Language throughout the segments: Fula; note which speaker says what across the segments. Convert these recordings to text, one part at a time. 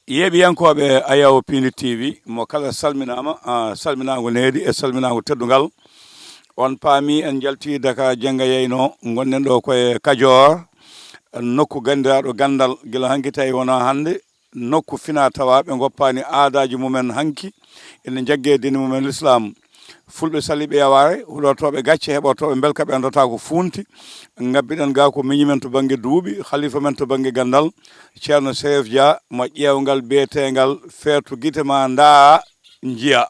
Speaker 1: yeeɓiyankoɓe Ayaw Pindi TV mo kala salminama salminago needi e salminago teddugal on paami en jalti Dakar Jenga Yeyno gonnen ɗo koye Kadior nokku gandiraɗo gandal gila hanki tawi wona hande nokku fina tawa ɓe goppani aadaji mumen hanki ene jagge dini mumen l'islam fulɓe saliɓe yaware huɗotoɓe gacce heɓotoɓe belka ɓe andata ko funti gabbiɗen ga ko miñimen to banggue duuɓi khalifa men to banggue gandal ceerno Seif Dia mo ƴewgal biyetegal feetu guite ma nda jiya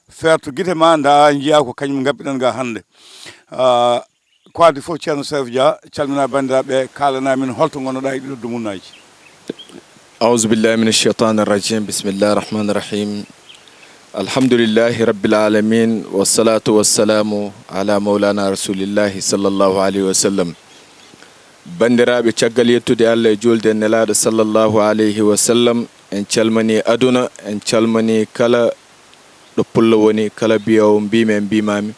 Speaker 1: feetu guite ma nda jiya ko kañum gabbiɗen ga hande ko adi foof ceerno Seif Dia calmina bandiraɓe kalana min holto gonnoɗa e ɗiɗo dumunnaji.
Speaker 2: أعوذ بالله من الشيطان الرجيم بسم الله الرحمن الرحيم الحمد لله رب العالمين والصلاة والسلام على مولانا رسول الله صلى الله عليه وسلم bandiraɓe caggal yettude Allah e julde nelaɗo sallallahu alayhi wa sallam en calmani aduna en calmani kala ɗo pullo woni kala biyowo mbimi mbimami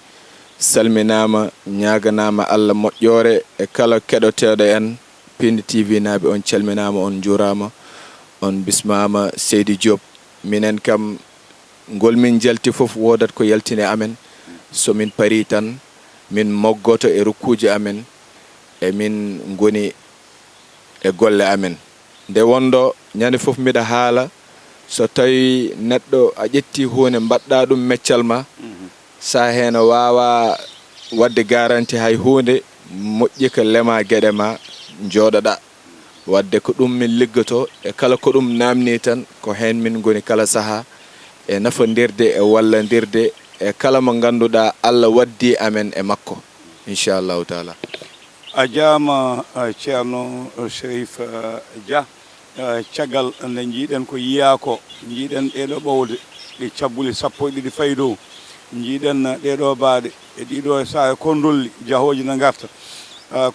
Speaker 2: salminama ñaganama Allah moƴƴore e kala keɗoteɗo en Pindi TV naɓe on calminama on jurama on bismama Seydi Diop minen kam ngol min jalti fof wodat ko yaltine amen so min pari tan min moggoto e rukkuji amen e min goni e golle amen nde wondo ñande fof miɗa haala so tawi neɗɗo a ƴetti hunde mbaɗɗa ɗum meccal ma sa hen wawa wadde garanti hay hunde moƴƴi ko lema gueɗe ma jooɗoɗa wadde ko ɗum min liggoto e kala ko ɗum namni tan ko hen min goni kala saaha e nafodirde e wallodirde e kala mo ganduɗa Allah waddi amen e makko inchallahu taala.
Speaker 1: A jaama ceerno Cherif Dia caggal nde jiiɗen ko yiya ko jiiɗen ɗeɗo ɓowde ɗi cabbuli sappo e ɗiɗi fayi dow jiiɗen ɗeɗo baaɗe e ɗiɗo saa kondolli jahoji ne garta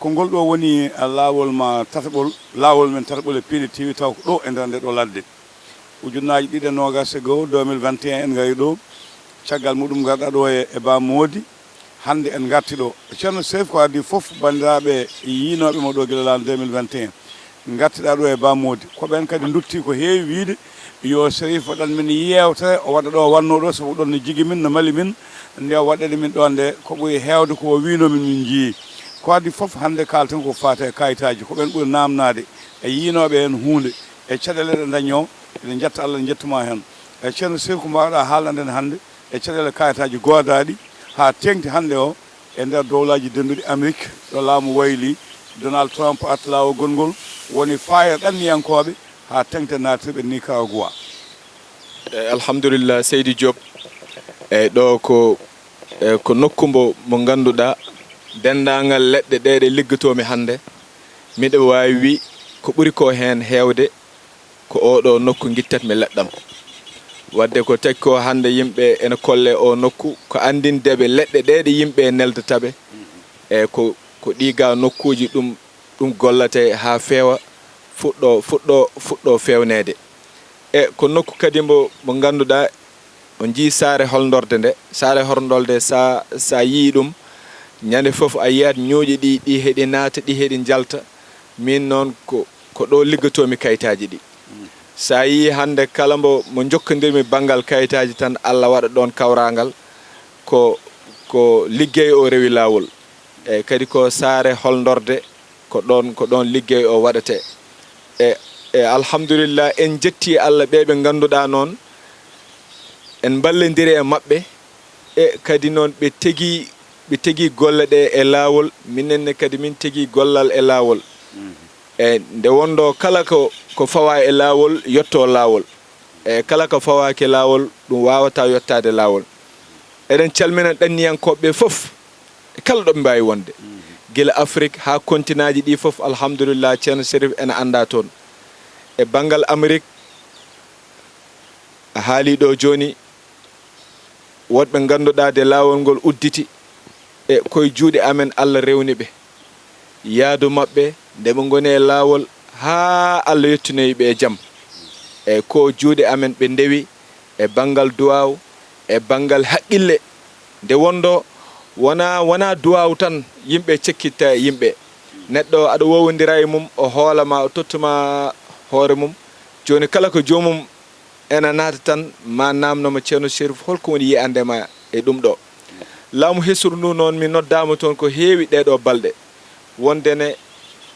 Speaker 1: ko ngol ɗo woni laawol ma tataɓol laawol men tataɓol e Pindi TV taw ko ɗo e nder nde ɗo ladde ujunnaji ɗiɗi e nogas e goho 2021 en gari ɗo caggal muɗum garɗa ɗo e Ba Modi hande en garti ɗo ceerno Seif ko addi fof bandiraɓe yinoɓe mo ɗo guila lan 2021 gartiɗa ɗo e Ba Modi koɓen kadi dutti ko heewi wiide yo Cherif waɗan min yewtere o waɗa ɗo wanno ɗo sabu ɗon ne jigui min ne mali min nde waɗede min ɗon nde ko ɓuuri hewde ko winomin min jii ko addi fof hande kalten ko fate kayitaji ko ɓen ɓuuri namnade e yinoɓe hen hunde e caɗele ɗe daño eɗen jetta Allah en jettuma hen e ceerno Seif ko mbawɗa haalanden hande e caɗele kayitaji godaɗi ha tengti hande o e nder dowlaji denduɗi Amérique ɗo laamu wayli Donald Trump atlawol gongol woni fayre ɗanniyankoɓe ha tengte natirɓe Nicaragua.
Speaker 2: Alhamdulillah Seydi Diop e ɗo ko nokku mo ganduɗa dendagal leɗɗe ɗeɗe liggotomi hande miɗo wawi wi ko ɓuuri ko hen hewde ko oɗo nokku guittatmi leɗɗam wadde ko tagi ko hande yimɓe ene kolle o nokku ko andindeɓe leɗɗe ɗeɗe yimɓe neldataɓe e ko ɗiga nokkuji ɗum gollate ha feewa fuɗɗo fewnede e ko nokku kadi mo ganduɗa on jii saare holndorde nde saare horndolde sa yii ɗum ñande foof a yiyat ñooƴi ɗi heeɗi naata ɗi heeɗi jalta min noon ko ɗo liggotomi kayitaji ɗi sa yii hande kala mo jokkodirmi banggal kayitaji tan Allah waɗa ɗon kawragal ko liggey o rewi lawol e kadi ko saare holndorde ko ɗon liggey o waɗate e alhamdulillah en jetti Allah ɓe ganduɗa noon en ballodiri e mabɓe e kadi noon ɓe tegi golle ɗe e lawol minenne kadi min tegi gollal e lawol e nde wondo kala ko fawa e lawol yetto lawol e kala ko fawake lawol ɗum wawata yettade lawol eɗen calmina ɗanniyankoɓe foof e kala ɗo ɓe mbawi wonde guila Afrique ha continent ji ɗi foof alhamdulillah ceerno Cherif ene anda toon e banggal Amérique a haali ɗo joni woɗɓe ganduɗa de lawol ngol udditi e koye juuɗe amen Allah rewni ɓe yaadu mabɓe nde ɓe goni e lawol ha Allah yettinoyiɓe e jaam e ko juuɗe amen ɓe ndewi e banggal duwaw e banggal haqqille nde wondo wona duwaw tan yimɓe cekkitta e yimɓe neɗɗo aɗa wowodira e mum o hoolama o tottuma hoore mum joni kala ko jomum ena naata tan ma namnoma ceerno Chérif holko woni yiyandema e ɗum ɗo laamu hesru ndu noon mi noddama toon ko heewi ɗeɗo balɗe wondene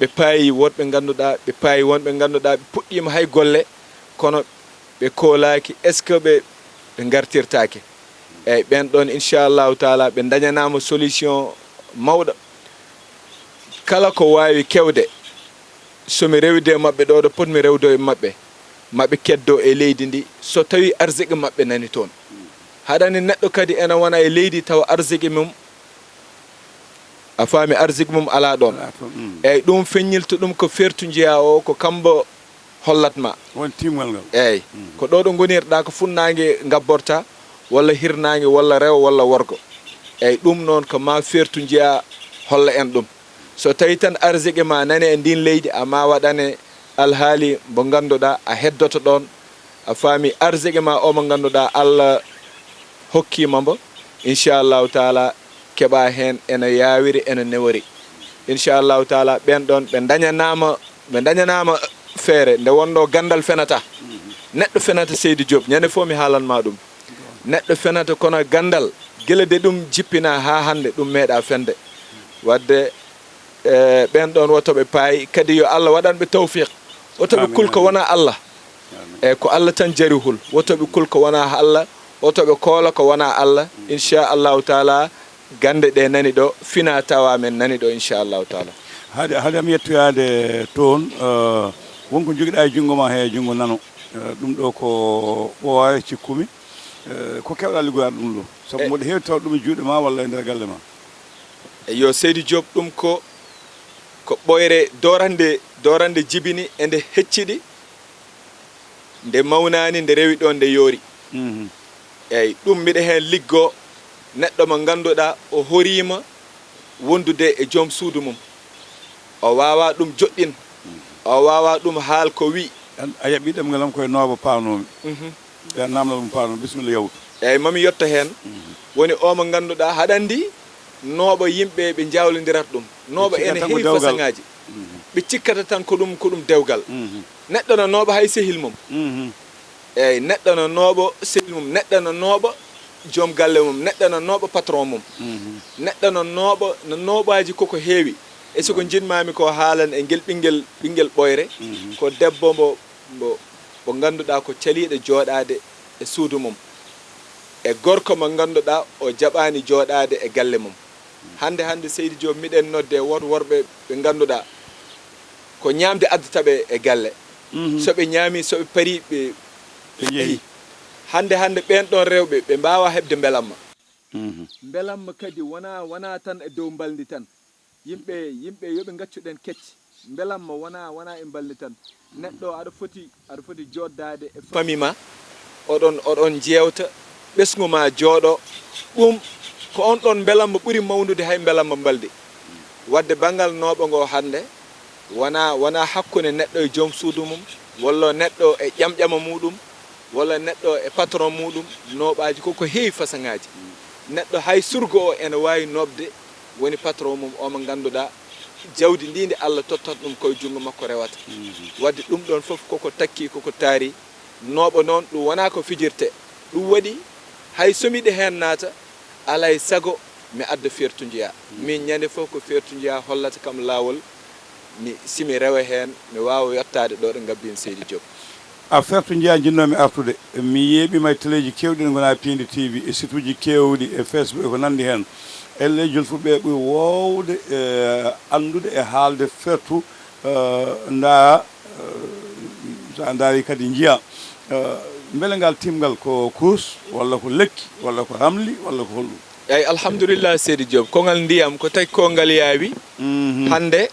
Speaker 2: ɓe paayi wonɓe ganduɗa ɓe paayi wonɓe ganduɗa ɓe puɗɗima hay golle kono ɓe koolaki est ce que ɓe gartirtake eyyi ɓen ɗon inchallahu taala ɓe dañanama solution mawɗo kala ko wawi kewde somi rewde mabɓe ɗo ɗo potmi rewdo e mabɓe maɓe keddo e leydi ndi so tawi arsigue mabɓe nani toon haɗani neɗɗo kadi ena wona e leydi tawa arsigue mum a faami arsigue mum ala ɗon eyyi ɗum feññilta ɗum ko fertu jeeya o ko kambo hollatma
Speaker 1: won timgal ngal
Speaker 2: eyyi ko ɗo ɗo gonirɗa ko funnague gabborta walla hirnague walla rew walla worgo eyyi ɗum noon ko ma fertu jeeya holla en ɗum so tawi tan arsigue ma nani e ndin leydi ama waɗane alhaali mo ganduɗa a heddoto ɗon a faami arsigue ma o mo ganduɗa Allah hokkima mbo inchallahu taala keɓa hen ene yawiri ene newori inchallahu taala ɓen ɗon ɓe dañanama feere nde wonɗo gandal fenata neɗɗo fenata Seydi Diop ñande fo mi haalanma ɗum neɗɗo fenata kono gandal guila de ɗum jippina ha hande ɗum meeɗa fende wadde ɓen ɗon wotoɓe paayi kadi yo Allah waɗanɓe tawfiq wotoɓe kulko wona Allah eyyi ko Allah tan jari hul wotoɓe kulko wona Allah wotoɓe koola ko wona Allah inchallahu taala gande ɗe nani ɗo fina tawa men nani ɗo inchallahu taala
Speaker 1: haade mi yettoyade toon wonko joguiɗa e jungo ma he jungo nano ɗum ɗo ko ɓoowa cikkumi ko kewɗa liggoyade ɗum ɗo saabu mboɗo heewi tawa ɗum e juuɗe ma walla e nder galle ma
Speaker 2: yo Seydi Diop ɗum ko ɓoyre dorande jibini e nde hecciɗi nde mawnani nde rewi ɗon nde yoori eyyi ɗum mbiɗa hen liggo neɗɗo mo ganduɗa o horima wondude e joom suudu mum o wawa ɗum joɗɗin o wawa ɗum haal ko wi
Speaker 1: a yaɓi ɗemgalam koye nooba panomi ɓe namna ɗum pano bisimilla yawtu
Speaker 2: eyyi mami yetto hen woni o mo ganduɗa haɗandi nooɓo yimɓe ɓe jawlodirat ɗum nooɓo ene heewi façon-ŋaji ɓe cikkata tan ko ɗum dewgal neɗɗo no nooɓo hay sehil mum eyyi neɗɗo no nooɓo sehil mum neɗɗo no nooɓo joom galle mum neɗɗo no nooɓo patron mum neɗɗo no nooɓaji koko heewi e siko jinmami ko haalan e guel ɓinguel ɓoyre ko debbo mo ganduɗa ko caliɗo jooɗade e suudu mum e gorko mo ganduɗa o jaɓani jooɗade e galle mum hande Seydi Diop miɗen nodde woto worɓe ɓe ganduɗa ko ñamde addataɓe e galle soɓe ñaami soɓe paari ɓe jeehi hande ɓen ɗon rewɓe ɓe mbawa hebde belamma belamma kadi wona tan e dow mbaldi tan yimɓe yoɓe gaccuɗen kecce belamma wona e mbaldi tan neɗɗo aɗa foti joddade e famille ma oɗon jewta ɓesgu ma jooɗo ɗum ko on ɗon belamma ɓuuri mawnude hay belamma mbaldi wadde banggal nooɓo ngo hande wona hakkude neɗɗo e joom suudu mum walla neɗɗo e ƴamƴama muɗum walla neɗɗo e patron muɗum nooɓaji koko heewi façon-ŋaji neɗɗo hay surgo o ene wawi nobde woni patron mum o mo ganduɗa jawdi ndi nde Allah tottat ɗum koye jungo makko rewata wadde ɗum ɗon foof koko takki koko taari nooɓo noon ɗum wona ko fijirte ɗum waɗi hay somiɗe hen naata alay sago mi adda fertu jeeya min ñande foof ko fertu jeeya hollata kam lawol simi rewa hen mi wawa yettade ɗo ɗo gabbin Seydi Diop
Speaker 1: a fertu jeeya jinnomi artude mi yeeɓima e téléji kewɗi ɗe gona Pindi TV e site uji kewɗi e Facebook e ko nandi hen elle julfuɓe ɓuuri wowde andude e haalde fertu sa daari kadi jiiya beele ngal timgal ko kuus walla ko lekki walla ko ramli walla ko holɗum
Speaker 2: eyyi alhamdulillah Seydi Diop kongal ndiyam ko tawi kongal yaawi hande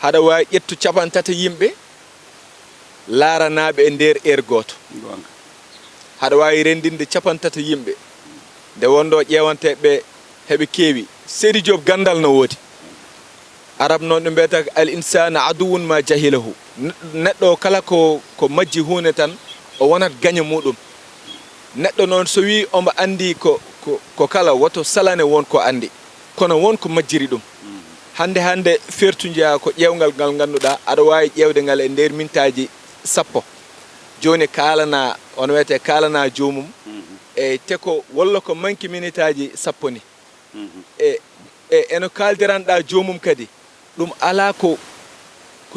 Speaker 2: haɗa wawi ƴettu 3 yimɓe laaranaɓe e nder heure goto haɗa wawi rendinde 3 yimɓe nde wonɗo ƴewanteɓe heɓe keewi Seydi Diop gandal no woodi arab noon ɗo mbiyata al insana aduwun ma jahilahu neɗɗo kala ko majji hunde tan o wonat gaña muɗum neɗɗo noon so wi omo andi ko kala woto salane wonko andi kono wonko majjiri ɗum hande fertu jeeya ko ƴewgal ngal ganduɗa aɗa wawi ƴewde ngal e nder mintaji 10 joni kalana on wiyete kalana jomum e te ko walla ko manki minitaji sappo ni eno kaldiranɗa jomum kadi ɗum ala ko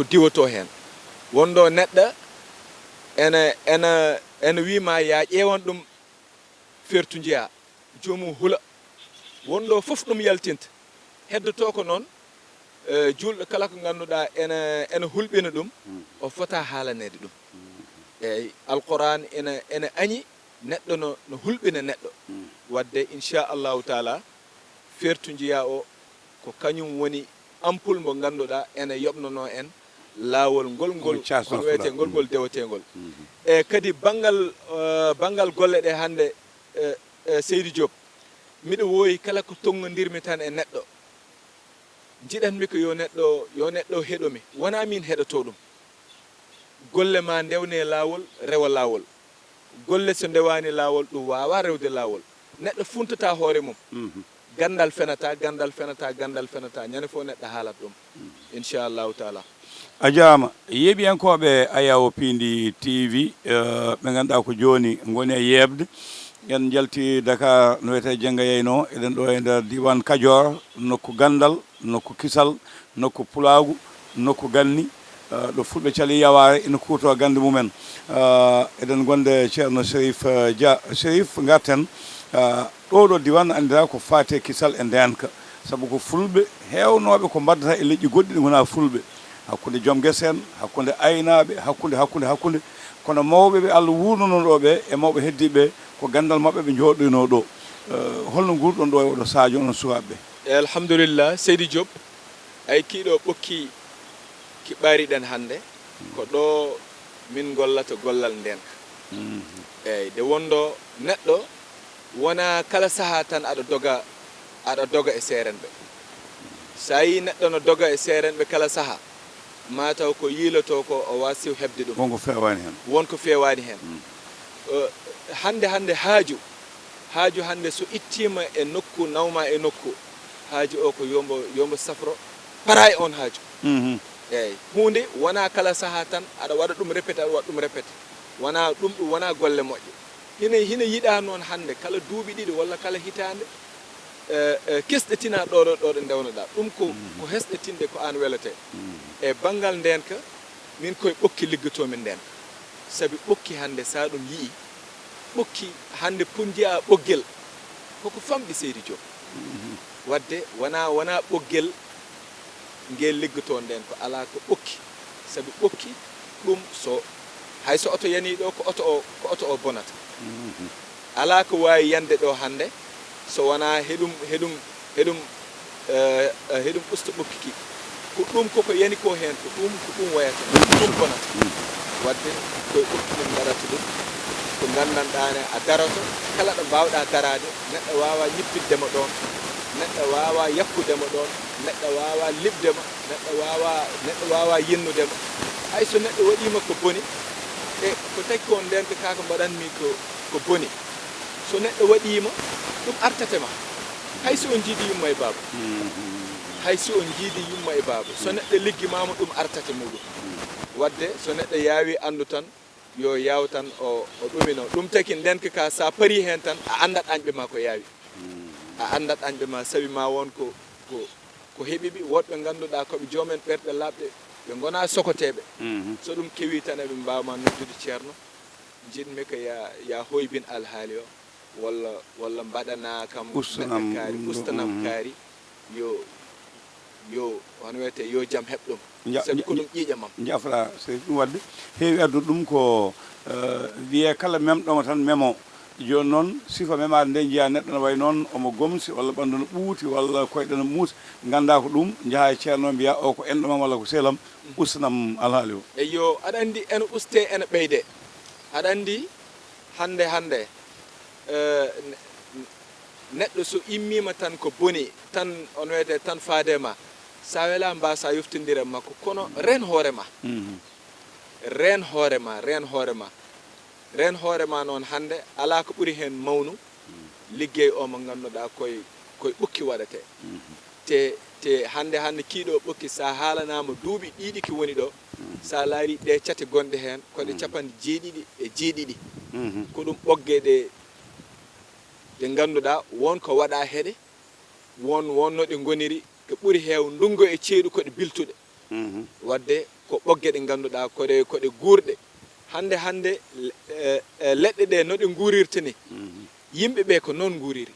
Speaker 2: diwoto hen wondo neɗɗo ene wima ya ƴewan ɗum fertu jeeya jomum hula wondo fof ɗum yaltinta heddoto ko noon julɗo kala ko ganduɗa ene hulɓina ɗum o fota haalanede ɗum eyyi alquran ene añi neɗɗo no hulɓina neɗɗo wadde inchallahu taala fertu jeeya o ko kañum woni ampoule mo ganduɗa ene yoɓnono en laawol ngol wiyete ngol dewategol e kadi banggal golle ɗe hande Seydou Diop miɗo woyi kala ko tongodirmi tan e neɗɗo jiɗanmi ko yo neɗɗo heɗomi wona min heɗoto ɗum golle ma ndewne laawol rewa laawol golle so ndewani laawol ɗum wawa rewde laawol neɗɗo funtata hoore mum gandal fenata ñande fo neɗɗo haalat ɗum inchallahu taala
Speaker 1: a jaama yeeɓiyankoɓe Ayaw Pindi TV ɓe ganduɗa ko joni goni e yebde en jalti Dakar no wiyete Jenga Yeyno eɗen ɗo e nder diwan Kadior nokku gandal nokku kisal nokku pulagu nokku ganni ɗo fulɓe caali yaware ina kuuto gande mumen eɗen gonde ceerno Chérif Dia Chérif garten ɗo diwan andira ko fate kisal e ndenka saabu ko fulɓe hewnoɓe ko mbaddata e leƴƴi goɗɗi ɗi gona fulɓe hakkude joom guese en hakkude aynaɓe hakkude kono mawɓeɓe Allah wurnonoɗoɓe e mawɓe heddiɓe ko gandal mabɓe ɓe jooɗino ɗo holno gurɗon ɗo e oɗo sadio onon sukaɓeɓe
Speaker 2: alhamdulillah Seydou Diop ay kiiɗo ɓokki kiɓɓari ɗen hande ko ɗo min gollata gollal ndenka eyyi de wondo neɗɗo wona kala saaha tan aɗa doga e serenɓe sa yi neɗɗo no doga e serenɓe kala saaha mataw ko yiiloto ko o wasi hebde ɗum wonko fewani hen hande haaju hande so ittima e nokku nawma e nokku haaju o ko yombo safro para e on haaju eyyi hunde wona kala saaha tan aɗa waɗa ɗum répété wona ɗum wona golle moƴƴe hina yiɗa noon hande kala duuɓi ɗiɗi walla kala hitande kesɗetina ɗo ndewnoɗa ɗum ko hesɗetinde ko an welete e banggal ndenka min koye ɓokki liggotomin ndenka saabi ɓokki hande sa ɗum yii ɓokki hande punjiya ɓoggel koko famɗi Seydou Diop wadde wona ɓoggel ngel liggoto nden ko ala ko ɓokki saabi ɓokki ɗum hayso oto yani ɗo ko oto o bonata ala ko wawi yande ɗo hande so wona heɗum usta ɓokki ki ko ɗum koko yani ko hen ko ɗum wayata ɗum bonata wadde koye ɓokki ɗum darata ɗum ko gandanɗane a daroto kala ɗo mbawɗa darade neɗɗo wawa ñippiddema ɗon neɗɗo wawa yakkudema ɗon neɗɗo wawa libdema neɗɗo wawa yinnudema hayso neɗɗo waɗima ko boni e ko tagi ko nden ko kako mbaɗanmi ko boni so neɗɗo waɗima ɗum artatema hayso on jiiɗi yumma e baaba so neɗɗo liggimama ɗum artate muɗum wadde so neɗɗo yaawi andu tan yo yaw tan o ɗumino ɗum taki ndenka ka sa pari hen tan a andat añɓe ma ko yaawi a andat añɓe ma saabi ma won ko heeɓiɓe woɗɓe ganduɗa koɓe joomen ɓerɗe labɗe ɓe gona sokoteɓe so ɗum kewi tan eɓe mbawma noddude ceerno jinmi ko ya hoybin alhaali o walla mbaɗana kam kaari ustanam kaari yo hono wiyete yo jaam heɓ ɗum sabi ko ɗum ƴiiƴamam
Speaker 1: jafra c'est ɗum wadde heewi addude ɗum ko wiye kala memɗoma tan memo joni noon sifa memade nde jiiya neɗɗo no way noon omo gomsi walla ɓandu no ɓuuti walla koyɗe no muusi ganda ko ɗum jaaha e ceerno mbiya o ko enɗomam walla ko seelam ustanam alhaali o
Speaker 2: eyyo aɗa andi ene uste ene ɓeyde aɗa andi hande neɗɗo so immima tan ko boni tan on wiyete tan faadema sa wela mbasa yoftindire makko kono ren hoorema noon hande ala ko ɓuuri hen mawnu liggey o mo ganduɗa koye ɓokki waɗete te hande kiiɗo ɓokki sa haalanama duuɓi ɗiɗi ki woni ɗo sa laari ɗe cate gonɗe heen koɗe capanɗe jeeɗiɗi ko ɗum ɓogge ɗe ngannduɗaa won ko waɗa heɗe wonno ɗe ngoniri ko ɓuri heew ndungo e ceeɗu koɗe biltuɗe wadde ko ɓogge ɗe ngannduɗaa koɗe guurɗe hande leɗɗe ɗe no ɗe nguurirta ni yimɓe ɓe ko noon nguuriri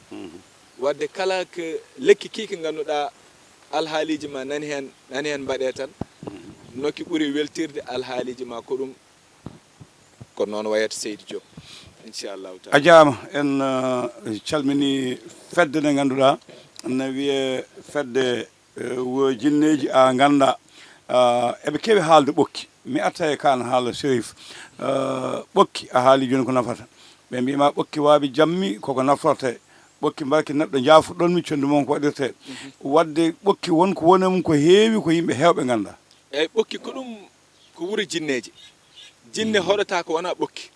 Speaker 2: wadde kala ko lekki kii ko ngannduɗaa alhaaliji ma nani heen mbaɗee tan nokki ɓuri weltirde alhaaliji ma ko ɗum ko noon wayata Seydi Diop inchallahu taala
Speaker 1: a jaama en calmini fedde nde ngannduɗaa ne wiye fedde wo jinneji a ngannda eɓe keewi haalde ɓokki mi atta e kan haala Cherif ɓokki a haali joni ko nafata ɓe mbima ɓokki waabi jammi koko naftorte ɓokki mbarki neɗɗo jaafuɗon mi conndi moon ko waɗirte wadde ɓokki wonko woni mum ko heewi ko yimɓe heewɓe ngannda
Speaker 2: eyyi ɓokki ko ɗum ko wuro jinneji jinne hoɗata ko wona ɓokki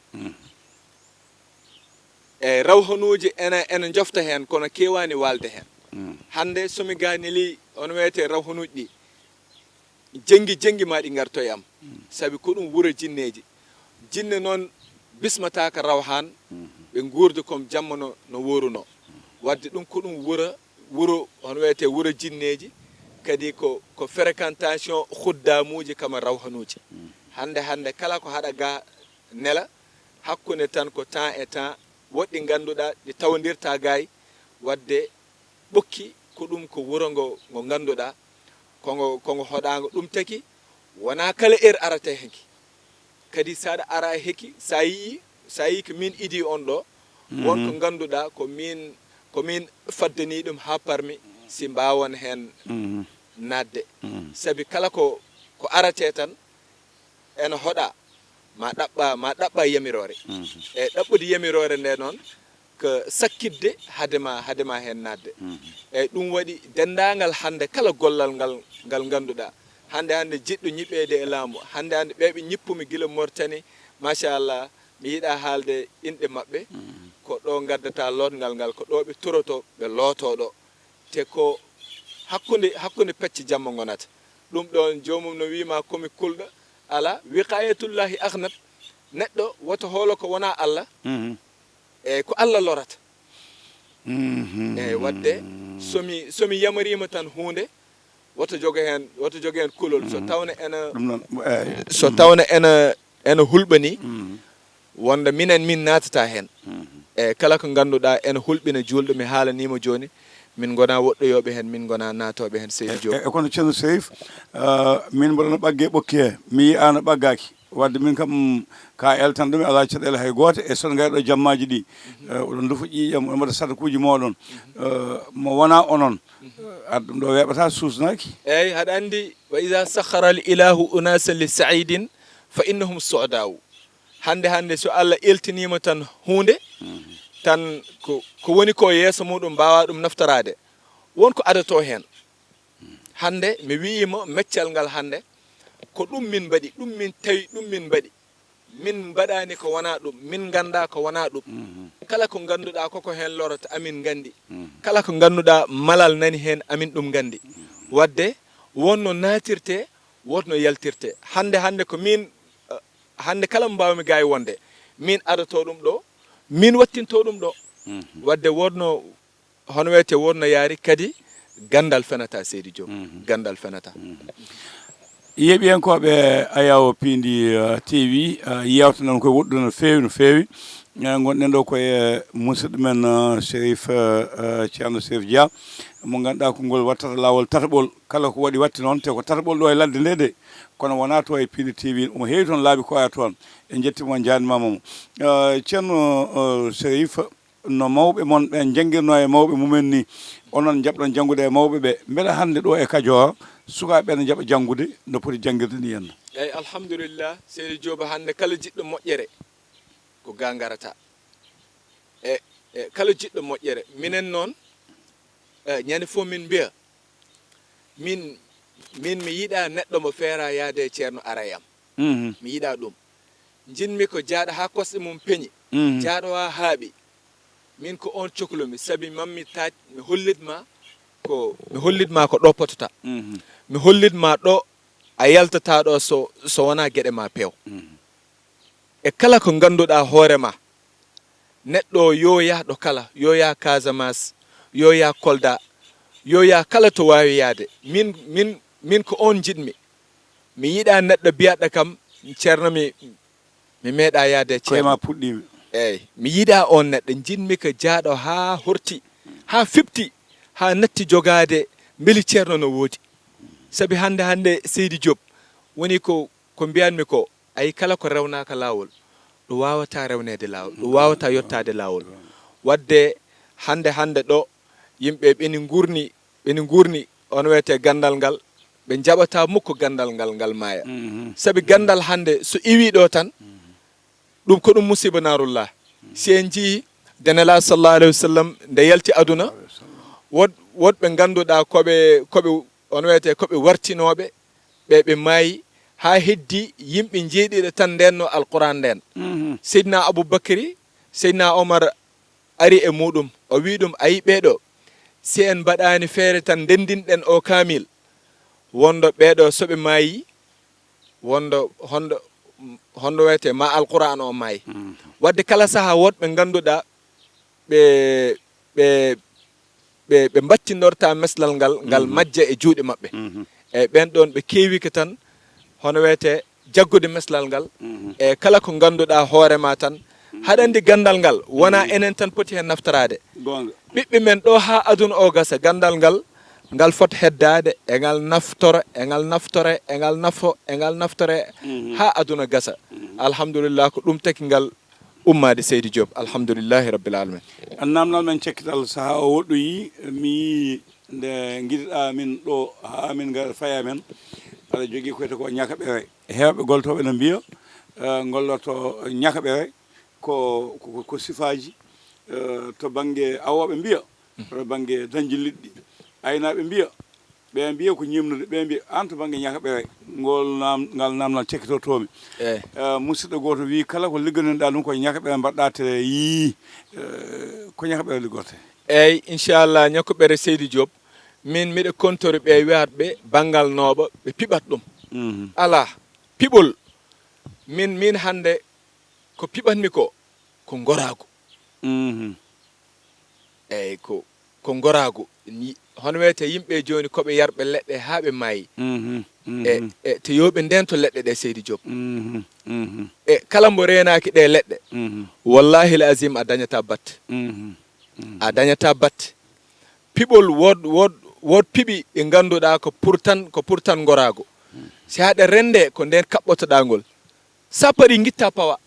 Speaker 2: eyyi rawhanuji ene jofta heen kono kewani walde heen hande somi ganili on wiyete rawhanuji ɗi jenggi ma ɗi gartoy am saabi ko ɗum wuro jinneji jinne noon bismataka rawhan ɓe guurda comme jamma no woruno wadde ɗum ko ɗum wuro on wiyete wuro jinneji kadi ko fréquentation khuddamuji kama rawhanuji hande kala ko haɗa ga nela hakkude tan ko temps et temps woɗɗi ngannduɗaa ɗi tawodirta gaay wadde ɓokki ko ɗum ko wuro ngo ngannduɗaa kongo hoɗaango ɗum taki wona kala arate henki kadi saɗa ara heki sa yii ko min idi on ɗo wonko ngannduɗaa ko min faddani ɗum haa parmi si mbawon heen nadde sabi kala ko arate tan ene hoɗa ma ɗaɓɓa yamirore e ɗaɓɓude yamirore nde noon ko sakkidde hadema hen nadde eyyi ɗum waɗi dendagal hande kala gollal ngal ganduɗa hande jiɗɗo ñiɓede e laamu hande ɓeɓe ñippumi guila Mauritanie machallah mi yiiɗa haalde inɗe mabɓe ko ɗo gaddata lotgal ngal ko ɗo ɓe toroto ɓe lootoɗo te ko hakkude pecce jamma gonata ɗum ɗon jomum no wima komi kulɗo ala wiqayatullahi ahnat neɗɗo woto hoolo ko wona Allah eyyi ko Allah lorata eyyi wadde somi yamarima tan hunde woto jogo hen kulol so tawno ene hulɓani wonde min natata hen eyyi kala ko ganduɗa ene hulɓina julɗo mi haalanima joni min gona woɗɗoyoɓe hen min gona natoɓe hen Seydi Diop
Speaker 1: e kono ceerno Cherif min mboɗo ɓaggue ɓokki he mi yiyano ɓaggaki wadde min kam ka eltan ɗum ala caɗele hay goto e son gayɗo jammaji ɗi oɗon dufa ƴiƴam oɗon mbaɗa sadakuji moɗon mo wona onon aɗa ɗum ɗo weɓata susnaki
Speaker 2: eyyi haɗa andi wa ida sahara al ilahu unasan li saidin fa innahum sodawu hande so Allah eltinima tan hunde tan ko woni ko yeeso muɗum mbawa ɗum naftorade wonko adato hen hande mi wiima meccal ngal hande ko ɗum min mbaɗi ɗum min tawi ɗum min mbaɗi min mbaɗani ko wona ɗum min ganda ko wona ɗum kala ko ganduɗa koko hen lorata amin gandi kala ko ganduɗa malal nani hen amin ɗum gandi wadde wonno natirte wonno yaltirte hande ko min hande kala mo mbawmi gawi wonde min adato ɗum ɗo min wattinto ɗum ɗo wadde wonno hono wiyete wonno yaari kadi gandal fenata Seydi Diop gandal fenata
Speaker 1: yeeɓiyankoɓe Ayaw Pindi TV yewta noon koye woɗɗude no feewi gonɗen ɗo koye musidɗo men Cherif ceerno Cherif Dia mo ganduɗa ko ngol wattata lawol tataɓol kala ko waɗi watti noon te ko tataɓol ɗo e ladde nde de kono wona to e Pindi TV omo heewi toon laabi koya toon en jettimo en janimamamo ceerno Cherif no mawɓe mon ɓe jangguirno e mawɓe mumen ni onon jaɓɗon janggude e mawɓe ɓe beele hande ɗo e Kajoor sukaɓe ne jaɓa janggude no poti jangguirde ni henna
Speaker 2: eyyi alhamdulillah Seydi Diop hande kala jiɗɗo moƴƴere ko ga garata e kala jiɗɗo moƴƴere minen noon ñande fof min mbiya min mi yiiɗa neɗɗo mo feera yaade e ceerno Arayam mi yiiɗa ɗum jinmi ko jaaɗo ha kosɗe mum peñi jaaɗo ha haaɓi min ko on cohlomi saabi mammi taaj mi hollitma ko ɗo potata mi hollitma ɗo a yaltata ɗo so wona geɗe ma pew e kala ko ganduɗa hoorema neɗɗo yo yahɗo kala yo yaha Casamance yo yaha Kolda yo yaha kala to wawi yaade min ko on jiɗmi mi yiɗa neɗɗo biyaɗo kam ceerno mi meeɗa yaade
Speaker 1: koyema puɗɗimi
Speaker 2: eyyi mi yiɗa on neɗɗo jinmi ko jaaɗo ha horti ha fipti ha natti jogade beeli ceerno no woodi sabi hande Seydi Diop woni ko mbiyanmi ko ayi kala ko rewnaka lawol ɗo wawata rewnede lawol ɗo wawata yottade lawol wadde hande ɗo yimɓe ɓeni gurni on wiyete gandal ngal ɓe jaɓata mukko gandal ngal maaya sabi gandal hande so iwi ɗo tan ɗum ko ɗum musiba narullah si en jii denela sallallahu alayhi wa sallam nde yalti aduna woɗɓe ganduɗa koɓe on wiyete koɓe wartinoɓe ɓe maayi ha heddi yimɓe jeeɗiɗo tan ndenno alquran nden seydina aboubacry seydina omar ari e muɗum o wi ɗum ayi ɓeɗo si en mbaɗani feere tan ndendinɗen o kamil wondo ɓeɗo soɓe maayi hondo wiyete ma alquran o maayi wadde kala saaha woɗɓe ganduɗa ɓe battinorta meslal ngal majja e juuɗe maɓɓe e ɓen ɗon ɓe keewi ko tan hono wiyete jaggude meslal ngal e kala ko ganduɗa hoorema tan haɗa andi gandal ngal wona enen tan poti hen naftorade ɓiɓɓe men ɗo ha aduna o gasa gandal ngal fot heddade e ngal naftore ha aduna gasa alhamdulillah ko ɗum taki ngal ummade Seydi Diop alhamdulillahi rabbil alamin
Speaker 1: namdal men cekkital saaha o woɗɗoyi mi nde guiɗiɗa min ɗo ha min ga faya men aɗa jogui koyte ko ñaka ɓere hewɓe goltoɓe no mbiya gollorto ñaka ɓere ko sifaji to banggue awoɓe mbiya to banggue dañde liɗɗi aynaɓe mbiya ɓe mbiya ko ñimnude ɓe mbiya an to banggue ñaka ɓere ngal namdal cekkitotomi musidɗo goto wi kala ko ligganoɗa ɗum koye ñaka ɓere mbaɗɗa te yii ko ñaka ɓere liggorte
Speaker 2: eyyi inchallah ñakko ɓere Seydi Diop min miɗo kontori ɓe wiyatɓe banggal nooɓo ɓe piɓat ɗum ala piɓol min hande ko piɓatmi ko gorago eyyi ko gorago hono wiyete yimɓe joni koɓe yarɓe leɗɗe ha ɓe maayi e to yoɓe nden to leɗɗe ɗe Seydi Diop e kala mbo renaki ɗe leɗɗe wallahi l azim a dañata batte piɓol wod piɓi ɗi ganduɗa ko pourtan gorago si haɗa rende ko nden kaɓɓotoɗa ngol sa paari guitta pawa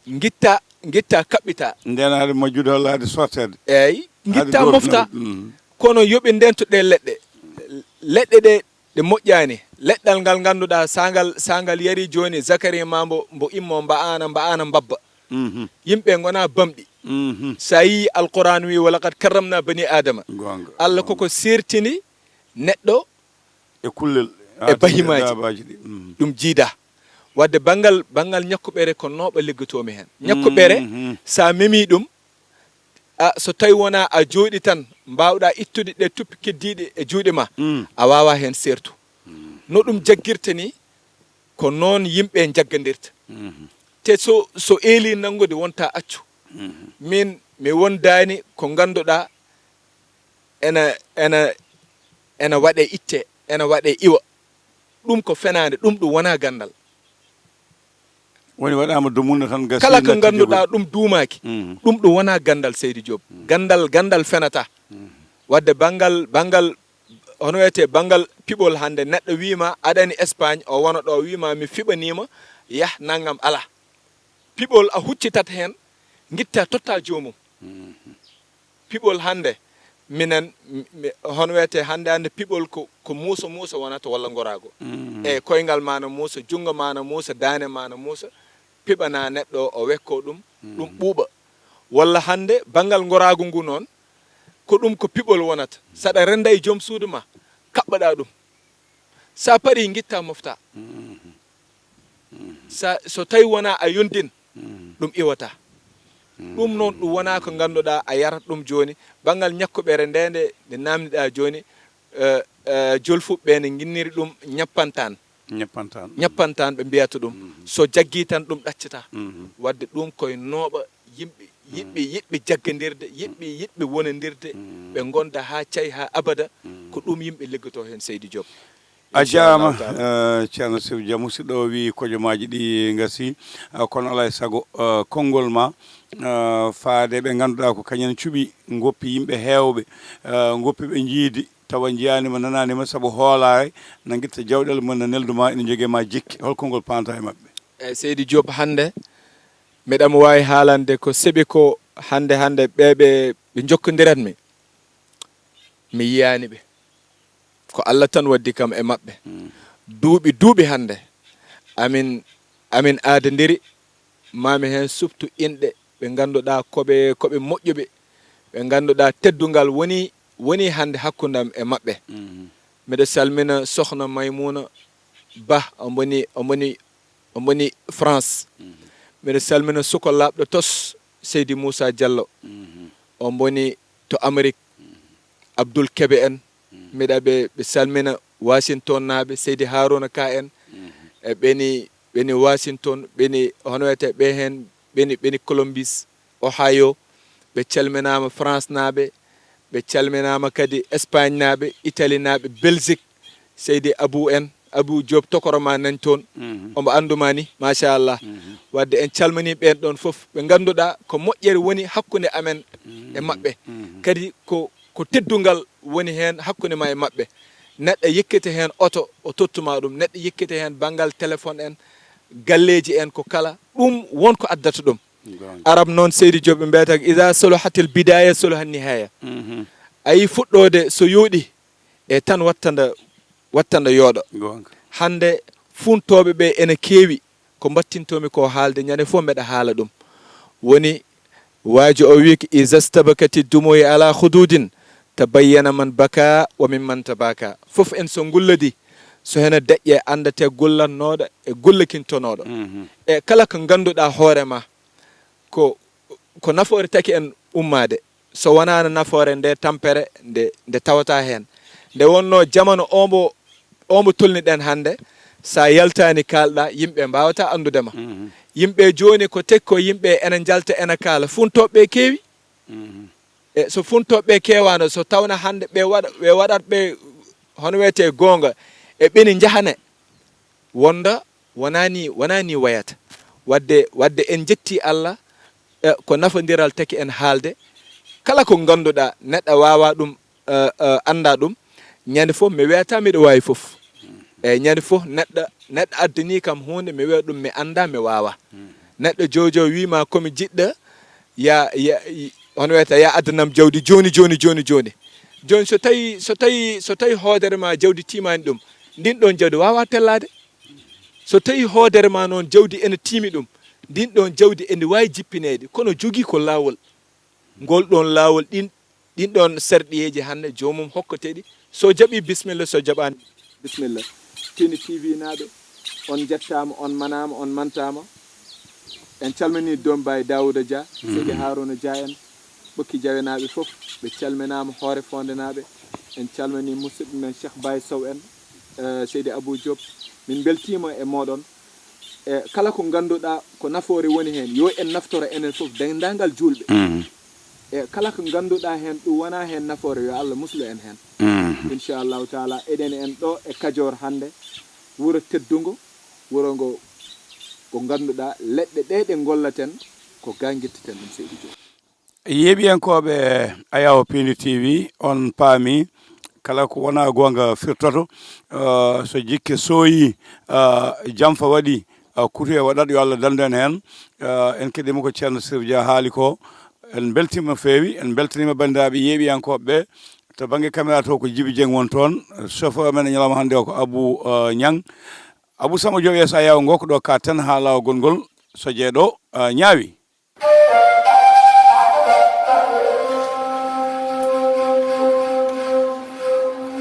Speaker 2: guitta kaɓɓita
Speaker 1: nden haade majjude walla haade sortede
Speaker 2: eyyi guitta mofta kono yoɓe nden to ɗe leɗɗe ɗe moƴƴani leɗɗal ngal ganduɗa sangal yari joni Zakari ma mbo immo mba ana mbabba yimɓe gona bamɗi sa yi alquran wi walaqad karramna bani adama Allah koko sertini neɗɗo
Speaker 1: e kullel
Speaker 2: e bahimaji ɗum jiida wadde banggal ñakkuɓere ko nooɓa liggotomi hen ñakkuɓere sa memi ɗum so tawi wona a jooɗi tan mbawɗa ittude ɗe tuppi keddiɗe e juuɗe ma a wawa hen sertu no ɗum jaggirta ni ko noon yimɓe jaggadirta te so eeli nangude wonta accu min mi wondani ko ganduɗa ena waɗe itte ena waɗe iwa ɗum ko fenade ɗum wona gandal
Speaker 1: woni waɗama dumunna tan gasi
Speaker 2: kala ko ganduɗa ɗum duumaki ɗum wona gandal Seydi Diop gandal fenata wadde banggal hono wiyete banggal piɓol hande neɗɗo wima aɗani Espagne o wona ɗo wima mi fiɓanima yah naggam ala piɓol a huccitat hen guitta totta jomum piɓol hande minen hono wiyete hande piɓol ko muusa wonata walla gorago e koyngal ma no muusa jungo ma no muusa dane ma no muusa piɓana neɗɗo o wekko ɗum ɓuuɓa walla hande banggal gorago ngu noon ko ɗum ko piɓol wonata saɗa renda e joom suudu ma kaɓɓaɗa ɗum sa paari guitta mofta so tawi wona a yondin ɗum iwata ɗum noon wona ko ganduɗa a yarat ɗum joni banggal ñakkuɓere nde namdiɗa joni jolfuɓe ne ginniri ɗum ñappantan ɓe mbiyata ɗum so jaggi tan ɗum ɗaccata wadde ɗum koye nooɓa yimɓe yiɓɓe jaggadirde yiɓɓe wonodirde ɓe gonda ha cayi ha abada ko ɗum yimɓe liggoto hen Seydi Diop.
Speaker 1: a jaama ceerno Sirou Dia musidɗo wi kojomaji ɗi gasi kono alaa e sago konngol ma faade ɓe ngannduɗaa ko kañen cuɓi goppi yimɓe heewɓe goppi ɓe jiidi tawa jiyanima nananima sabu hoolare no guitta jawɗele mum no nelduma ene jogui ma jikki holko ngol panta e mabɓe.
Speaker 2: eyyi Seydi Diop hande miɗamo wawi haalande ko seeɓi ko hande ɓe jokkodiranmi mi yiyani ɓe ko Allah tan waddi kam e mabɓe duuɓi hande amin aadodiri mami hen suptu inɗe ɓe ganduɗa koɓe moƴƴuɓe ɓe ganduɗa teddugal woni hande hakkudam e mabɓe miɗa salmina sohna Maymouna Ba omoni France miɗa salmina sukallaɓɗo tos Seydi Moussa Diallo on boni to Amérique Abdoul Kebe en miɗa ɓe salmina Washington naɓe Seydi Harouna Ka en e ɓeni Washington ɓeni hono wiyete ɓe hen ɓeni Columbus Ohio ɓe calminama France naɓe ɓe calminama kadi Espagne naɓe Italie naɓe Belgique Seydi Abou Diop tokoroma nani toon omo anduma ni machallah wadde en calmini ɓen ɗon foof ɓe ganduɗa ko moƴƴere woni hakkude amen e mabɓe kadi ko teddugal woni hen hakkude ma e mabɓe neɗɗo yekkete hen oto o tottuma ɗum neɗɗo yekkete hen banggal téléphone en galleji en ko kala ɗum wonko addata ɗum arab noon Seydi Diop ɓe mbiyata ida solohatil bidaya solohan nihaya ayi fuɗɗode so yooɗi e tan wattanda yooɗo hande funtoɓe ɓe ene keewi ko battintomi ko haalde ñande fof mbeɗa haala ɗum woni waaji o wi iza stabakati dumoyi ala hududin tabayyana man baka wa mimman tabaka fof en so gulladi so hene deƴƴe andate gullannoɗo e gullakintonoɗo e kala ko ganduɗa hoorema ko nafoore taki en ummade so wonano nafoore nde tampere nde tawata hen nde wonno jamanu omo tolniɗen hande sa yaltani kalɗa yimɓe mbawata andudema yimɓe joni ko teki ko yimɓe ene jalta ene kaala funtoɓeɓe keewi e so funtoɓeɓe kewano so tawna hande ɓe waɗat ɓe hono wiyete gonga e ɓeni jahane wonda wonani wayata wadde en jetti Allah ko nafodiral taki en haalde kala ko ganduɗa neɗɗo wawa ɗum anda ɗum ñande fof mi wiyata miɗo wawi fof eyyi ñande fof neɗɗo addani kam hunde mi wiya ɗum mi anda mi wawa neɗɗo jojo wima komi jiɗɗo hono wiyata ya addanam jawdi joni so tawi hoodere ma jawdi timani ɗum ndin ɗon jawdi wawa tellade so tawi hoodere ma noon jawdi ene tiimi ɗum ndin ɗon jawdi ene wawi jippinede kono jogui ko lawol ngol ɗon lawol ɗin ɗon serɗiyeji hande jomum hokkateɗi so jaaɓi bisimilla so jaɓani bisimilla Tini TV naɓe on jettama on manama on mantama en calmini Dombaye Daouda Dia Seydi Harouna Dia en ɓokki Diawe naɓe foof ɓe calminama Hoore Fonde naɓe en calmini musidɓe men Cheikh Baye Sow en Seydi Abou Diop min beltima e moɗon e kala ko ganduɗa ko nafoore woni hen yo en naftoro enen foof dendagal julɓe e kala ko ganduɗa hen ɗum wona hen nafoore yo Allah muslu en hen inchallahu taala eɗen en ɗo e Kajoor hande wuro teddugo wuro ngo ko ganduɗa leɗɗe ɗe ɗe gollaten ko ga guitteten ɗum Seydi Diop.
Speaker 1: yeeɓiyankoɓe Ayaw Pindi TV on paami kala ko wona gonga firtoto so jikke sooyi jamfa waɗi kutu e waɗat yo Allah dandu en hen en keɗima ko ceerno Sirou Dia haali ko en beltima feewi en beltanima bandiraɓe yeeɓiyankoɓe to banggue caméra to ko Djiby Dieng won toon chauffeur men e ñalawma hannde o ko Abou Niang Abou Samba Diop yeeso Ayaw ngo ko ɗo ka tan ha lawol gongol so jeeɗo ñaawi